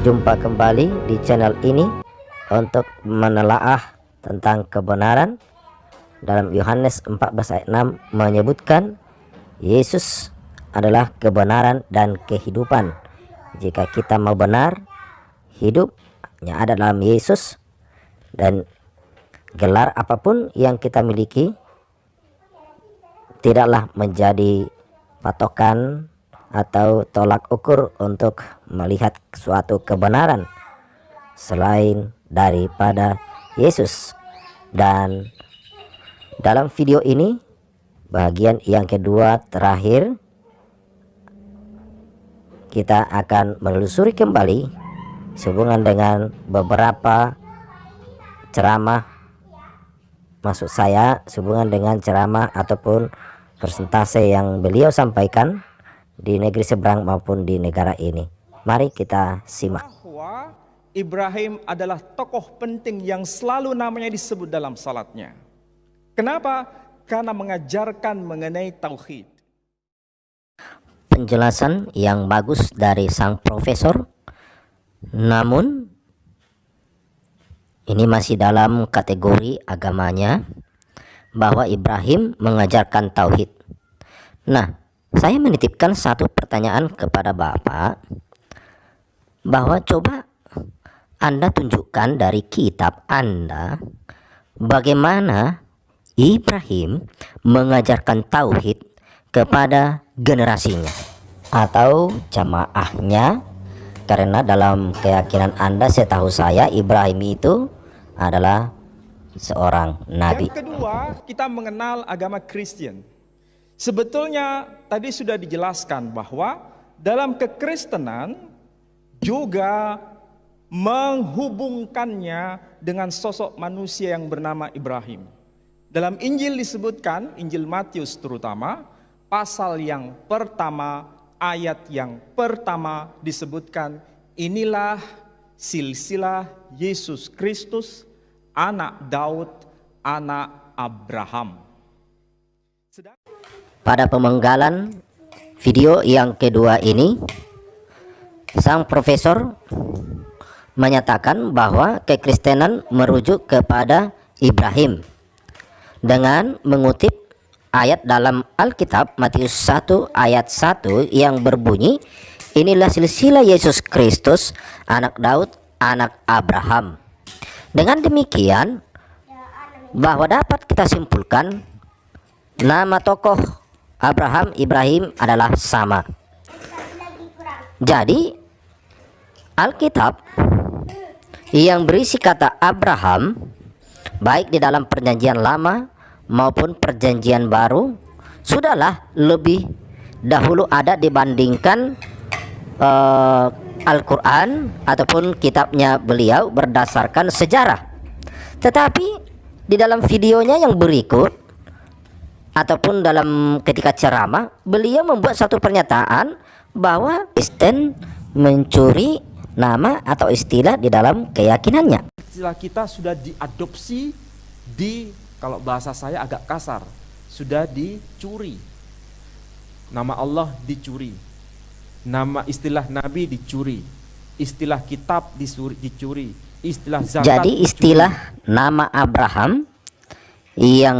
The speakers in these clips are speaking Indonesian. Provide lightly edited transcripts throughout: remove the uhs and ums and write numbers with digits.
Jumpa kembali di channel ini untuk menelaah tentang kebenaran. Dalam Yohanes 14 ayat 6 menyebutkan Yesus adalah kebenaran dan kehidupan. Jika kita mau benar, hidup hanya ada dalam Yesus, dan gelar apapun yang kita miliki tidaklah menjadi patokan atau tolak ukur untuk melihat suatu kebenaran selain daripada Yesus. Dan dalam video ini, bagian yang kedua terakhir, kita akan menelusuri kembali sehubungan dengan beberapa ceramah, maksud saya sehubungan dengan ceramah ataupun persentase yang beliau sampaikan di negeri seberang maupun di negara ini. Mari kita simak. Bahwa Ibrahim adalah tokoh penting yang selalu namanya disebut dalam salatnya. Kenapa? Karena mengajarkan mengenai tauhid. Penjelasan yang bagus dari sang profesor, namun ini masih dalam kategori agamanya, bahwa Ibrahim mengajarkan tauhid. Nah, saya menitipkan satu pertanyaan kepada Bapak, bahwa coba Anda tunjukkan dari kitab Anda bagaimana Ibrahim mengajarkan tauhid kepada generasinya atau jamaahnya, karena dalam keyakinan Anda, setahu saya Ibrahim itu adalah seorang nabi. Yang kedua, kita mengenal agama Kristen. Sebetulnya tadi sudah dijelaskan bahwa dalam kekristenan juga menghubungkannya dengan sosok manusia yang bernama Ibrahim. Dalam Injil disebutkan, Injil Matius terutama, pasal yang pertama, ayat yang pertama disebutkan, inilah silsilah Yesus Kristus, anak Daud, anak Abraham. Pada pemenggalan video yang kedua ini, sang profesor menyatakan bahwa kekristenan merujuk kepada Ibrahim dengan mengutip ayat dalam Alkitab Matius 1 ayat 1 yang berbunyi, inilah silsilah Yesus Kristus, anak Daud, anak Abraham. Dengan demikian, bahwa dapat kita simpulkan nama tokoh Abraham, Ibrahim adalah sama. Jadi Alkitab yang berisi kata Abraham, baik di dalam perjanjian lama maupun perjanjian baru, sudahlah lebih dahulu ada dibandingkan Al-Quran ataupun kitabnya beliau berdasarkan sejarah. Tetapi di dalam videonya yang berikut ataupun dalam ketika ceramah, beliau membuat satu pernyataan bahwa Kristen mencuri nama atau istilah di dalam keyakinannya. Istilah kita sudah diadopsi kalau bahasa saya agak kasar, sudah dicuri. Nama Allah dicuri, nama istilah Nabi dicuri, istilah kitab dicuri, istilah zakat. Jadi istilah nama Abraham yang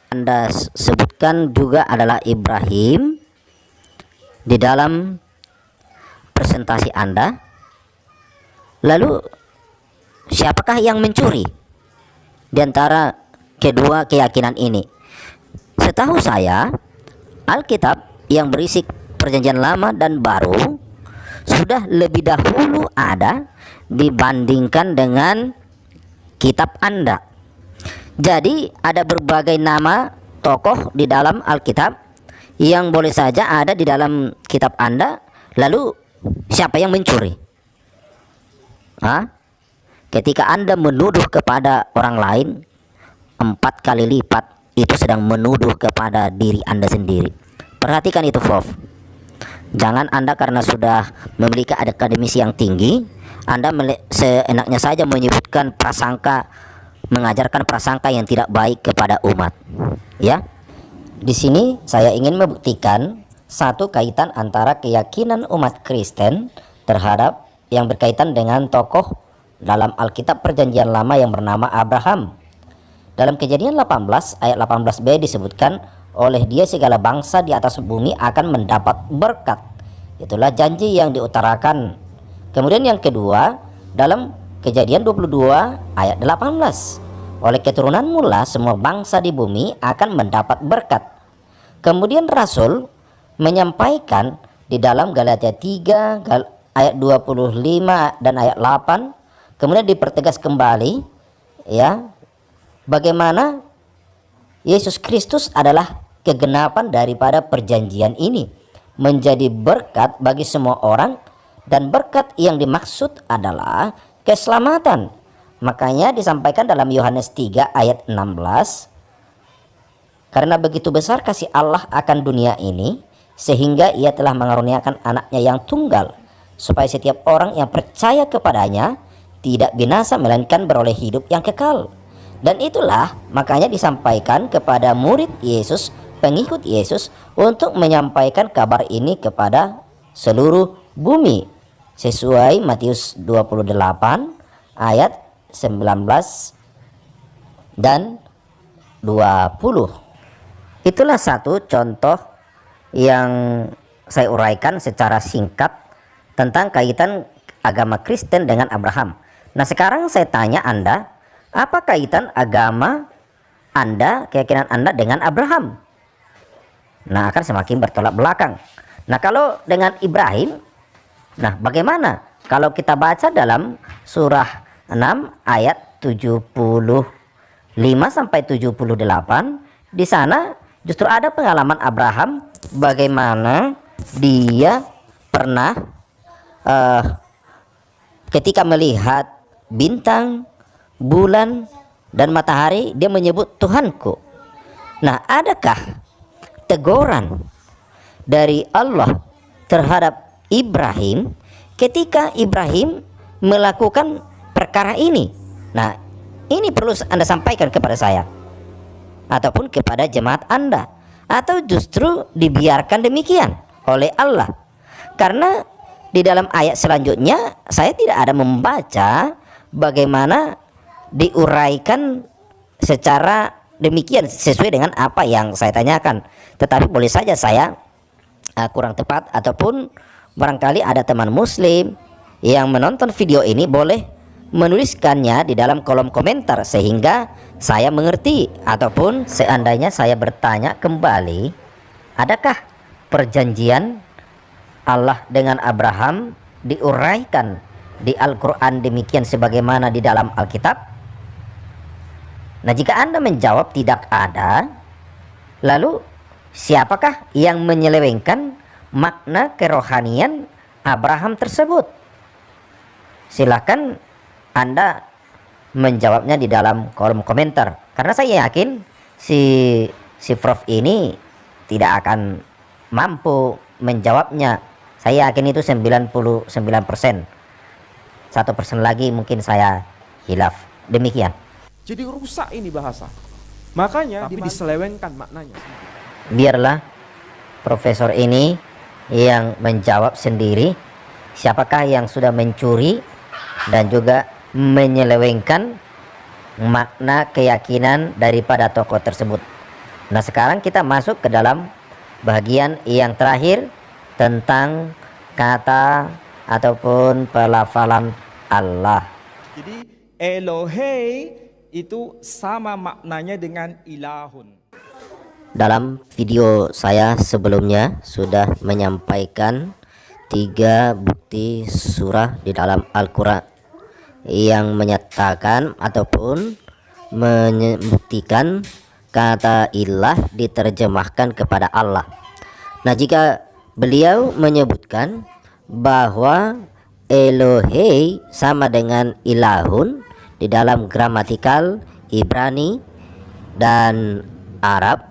Anda sebutkan juga adalah Ibrahim di dalam presentasi Anda. Lalu siapakah yang mencuri di antara kedua keyakinan ini? Setahu saya, Alkitab yang berisi perjanjian lama dan baru sudah lebih dahulu ada dibandingkan dengan kitab Anda. Jadi ada berbagai nama tokoh di dalam Alkitab yang boleh saja ada di dalam kitab Anda. Lalu siapa yang mencuri? Ketika Anda menuduh kepada orang lain, 4 kali lipat itu sedang menuduh kepada diri Anda sendiri. Perhatikan itu, Prof. Jangan Anda karena sudah memiliki akademisi yang tinggi, Anda seenaknya saja menyebutkan prasangka, mengajarkan prasangka yang tidak baik kepada umat. Ya, di sini saya ingin membuktikan satu kaitan antara keyakinan umat Kristen terhadap yang berkaitan dengan tokoh dalam Alkitab Perjanjian Lama yang bernama Abraham. Dalam Kejadian 18 ayat 18b disebutkan, oleh dia segala bangsa di atas bumi akan mendapat berkat. Itulah janji yang diutarakan. Kemudian yang kedua, dalam Kejadian 22 ayat 18, oleh keturunanmu lah semua bangsa di bumi akan mendapat berkat. Kemudian Rasul menyampaikan di dalam Galatia 3 ayat 25 dan ayat 8, kemudian dipertegas kembali ya, bagaimana Yesus Kristus adalah kegenapan daripada perjanjian ini, menjadi berkat bagi semua orang, dan berkat yang dimaksud adalah keselamatan. Makanya disampaikan dalam Yohanes 3 ayat 16, karena begitu besar kasih Allah akan dunia ini, sehingga ia telah mengaruniakan anaknya yang tunggal, supaya setiap orang yang percaya kepadanya tidak binasa melainkan beroleh hidup yang kekal. Dan itulah makanya disampaikan kepada murid Yesus, pengikut Yesus, untuk menyampaikan kabar ini kepada seluruh bumi, sesuai Matius 28 ayat 19 dan 20. Itulah satu contoh yang saya uraikan secara singkat tentang kaitan agama Kristen dengan Abraham. Nah, sekarang saya tanya Anda, apa kaitan agama Anda, keyakinan Anda dengan Abraham? Nah, akan semakin bertolak belakang. Nah, kalau dengan Ibrahim, nah bagaimana? Kalau kita baca dalam surah 6 ayat 75 sampai 78, di sana justru ada pengalaman Abraham bagaimana dia pernah ketika melihat bintang, bulan, dan matahari, dia menyebut Tuhanku. Nah, adakah teguran dari Allah terhadap Ibrahim ketika Ibrahim melakukan perkara ini? Nah, ini perlu Anda sampaikan kepada saya ataupun kepada jemaat Anda, atau justru dibiarkan demikian oleh Allah? Karena di dalam ayat selanjutnya saya tidak ada membaca bagaimana diuraikan secara demikian sesuai dengan apa yang saya tanyakan. Tetapi boleh saja saya kurang tepat, ataupun barangkali ada teman muslim yang menonton video ini boleh menuliskannya di dalam kolom komentar sehingga saya mengerti, ataupun seandainya saya bertanya kembali, adakah perjanjian Allah dengan Abraham diuraikan di Al-Quran demikian sebagaimana di dalam Alkitab? Nah, jika Anda menjawab tidak ada, lalu siapakah yang menyelewengkan makna kerohanian Abraham tersebut? Silakan Anda menjawabnya di dalam kolom komentar, karena saya yakin si Prof ini tidak akan mampu menjawabnya. Saya yakin itu 99%. 1% lagi mungkin saya hilaf. Demikian. Jadi rusak ini bahasa. Makanya diselewengkan maknanya. Biarlah profesor ini yang menjawab sendiri siapakah yang sudah mencuri dan juga menyelewengkan makna keyakinan daripada tokoh tersebut. Nah, sekarang kita masuk ke dalam bagian yang terakhir tentang kata ataupun pelafalan Allah. Jadi Elohei itu sama maknanya dengan ilahun. Dalam video saya sebelumnya sudah menyampaikan 3 bukti surah di dalam Al-Quran yang menyatakan ataupun membuktikan kata ilah diterjemahkan kepada Allah. Nah, jika beliau menyebutkan bahwa Elohei sama dengan ilahun di dalam gramatikal Ibrani dan Arab,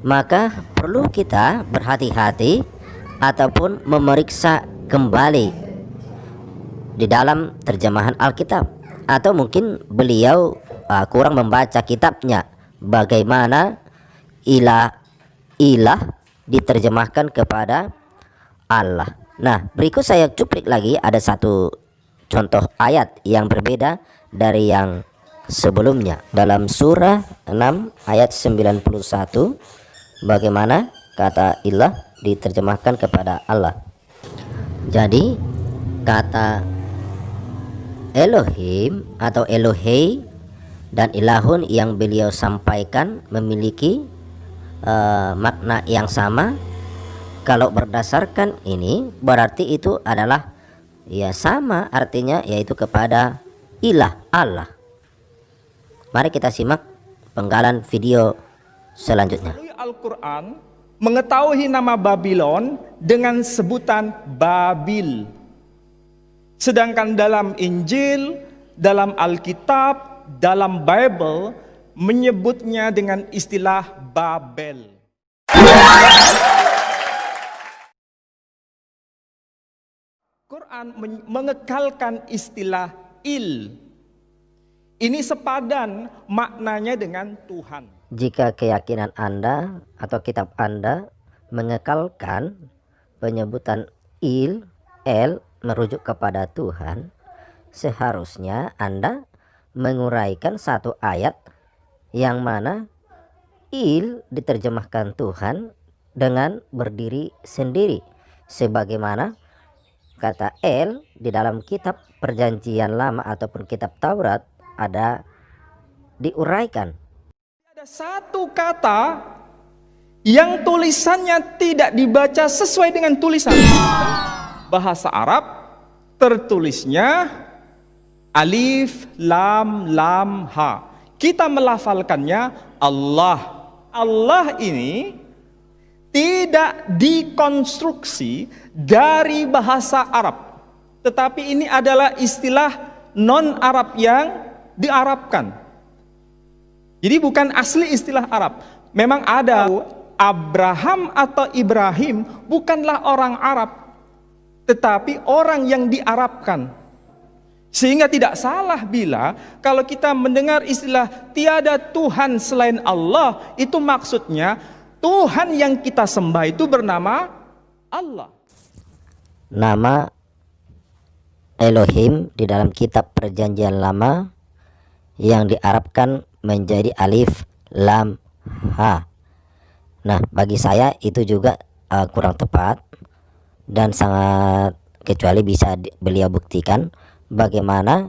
maka perlu kita berhati-hati ataupun memeriksa kembali di dalam terjemahan Alkitab, atau mungkin beliau kurang membaca kitabnya, bagaimana ilah diterjemahkan kepada Allah. Nah, berikut saya cuplik lagi ada satu contoh ayat yang berbeda dari yang sebelumnya. Dalam surah 6 ayat 91, bagaimana kata ilah diterjemahkan kepada Allah. Jadi kata Elohim atau Elohei dan ilahun yang beliau sampaikan memiliki makna yang sama. Kalau berdasarkan ini berarti itu adalah ya sama artinya, yaitu kepada ilah Allah. Mari kita simak penggalan video selanjutnya. Melalui Al-Quran mengetahui nama Babylon dengan sebutan Babil. Sedangkan dalam Injil, dalam Alkitab, dalam Bible menyebutnya dengan istilah Babel. Quran mengekalkan istilah il. Ini sepadan maknanya dengan Tuhan. Jika keyakinan Anda atau kitab Anda mengekalkan penyebutan il, el merujuk kepada Tuhan, seharusnya Anda menguraikan satu ayat yang mana il diterjemahkan Tuhan dengan berdiri sendiri, sebagaimana kata el di dalam kitab Perjanjian Lama ataupun kitab Taurat ada diuraikan. Ada satu kata yang tulisannya tidak dibaca sesuai dengan tulisan. Bahasa Arab tertulisnya alif, lam, lam, ha. Kita melafalkannya Allah. Allah ini tidak dikonstruksi dari bahasa Arab, tetapi ini adalah istilah non-Arab yang diarabkan. Jadi bukan asli istilah Arab. Memang ada Abraham atau Ibrahim bukanlah orang Arab, tetapi orang yang diarabkan. Sehingga tidak salah bila kalau kita mendengar istilah tiada Tuhan selain Allah, itu maksudnya Tuhan yang kita sembah itu bernama Allah. Nama Elohim di dalam kitab Perjanjian Lama yang diarabkan menjadi alif, lam, ha. Nah, bagi saya itu juga kurang tepat dan sangat, kecuali bisa beliau buktikan bagaimana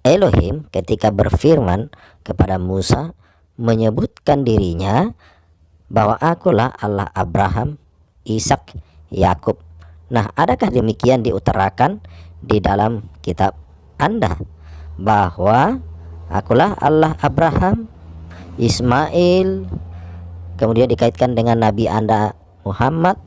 Elohim ketika berfirman kepada Musa menyebutkan dirinya bahwa akulah Allah Abraham, Ishak, Yakub. Nah, adakah demikian diutarakan di dalam kitab Anda bahwa akulah Allah Abraham, Ismail, kemudian dikaitkan dengan Nabi Anda Muhammad?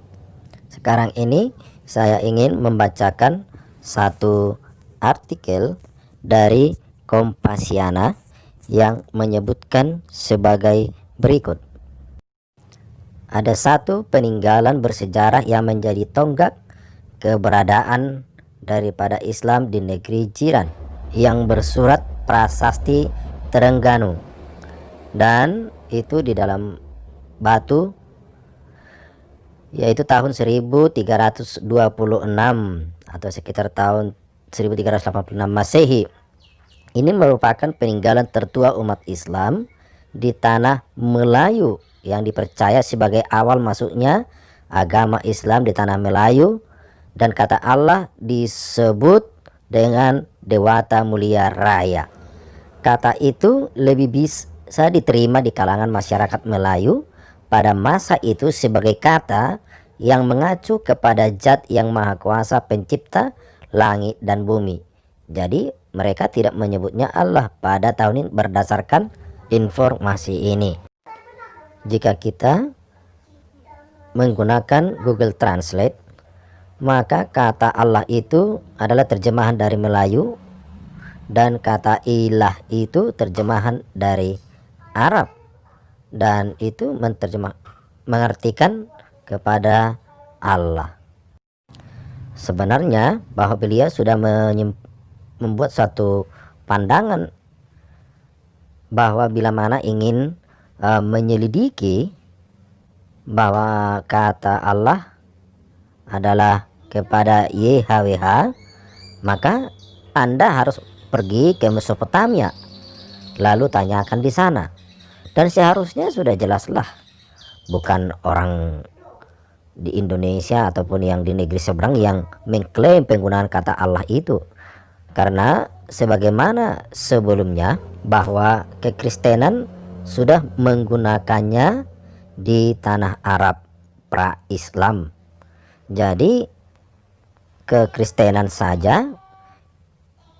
Sekarang ini saya ingin membacakan satu artikel dari Kompasiana yang menyebutkan sebagai berikut. Ada satu peninggalan bersejarah yang menjadi tonggak keberadaan daripada Islam di negeri jiran yang bersurat prasasti Terengganu, dan itu di dalam batu, yaitu tahun 1326 atau sekitar tahun 1386 Masehi. Ini merupakan peninggalan tertua umat Islam di tanah Melayu yang dipercaya sebagai awal masuknya agama Islam di tanah Melayu, dan kata Allah disebut dengan Dewata Mulia Raya. Kata itu lebih bisa diterima di kalangan masyarakat Melayu pada masa itu sebagai kata yang mengacu kepada Zat yang Maha Kuasa pencipta langit dan bumi. Jadi mereka tidak menyebutnya Allah pada tahun ini berdasarkan informasi ini. Jika kita menggunakan Google Translate, maka kata Allah itu adalah terjemahan dari Melayu dan kata ilah itu terjemahan dari Arab, dan itu mengartikan kepada Allah. Sebenarnya bahwa beliau sudah membuat suatu pandangan bahwa bila mana ingin menyelidiki bahwa kata Allah adalah kepada YHWH, maka Anda harus pergi ke Mesopotamia, lalu tanyakan di sana. Dan seharusnya sudah jelaslah, bukan orang di Indonesia ataupun yang di negeri seberang yang mengklaim penggunaan kata Allah itu. Karena sebagaimana sebelumnya bahwa kekristenan sudah menggunakannya di tanah Arab pra-Islam. Jadi kekristenan saja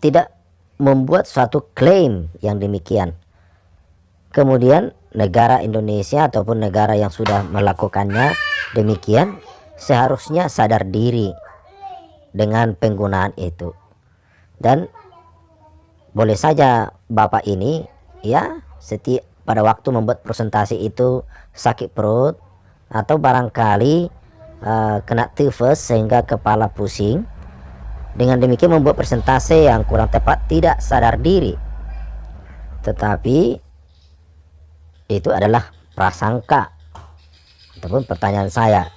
tidak membuat suatu klaim yang demikian. Kemudian negara Indonesia ataupun negara yang sudah melakukannya demikian seharusnya sadar diri dengan penggunaan itu. Dan boleh saja Bapak ini ya pada waktu membuat presentasi itu sakit perut atau barangkali kena tifus sehingga kepala pusing. Dengan demikian membuat presentasi yang kurang tepat, tidak sadar diri. Tetapi itu adalah prasangka ataupun pertanyaan saya.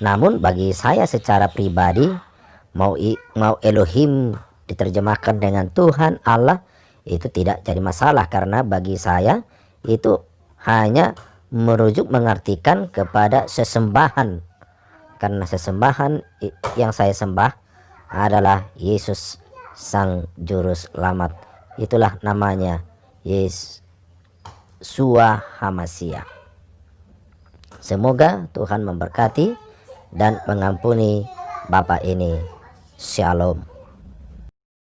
Namun bagi saya secara pribadi, mau Elohim diterjemahkan dengan Tuhan Allah, itu tidak jadi masalah, karena bagi saya itu hanya merujuk mengartikan kepada sesembahan. Karena sesembahan yang saya sembah adalah Yesus Sang Juru Selamat. Itulah namanya, Yeshua HaMashiach. Semoga Tuhan memberkati dan mengampuni Bapak ini. Shalom.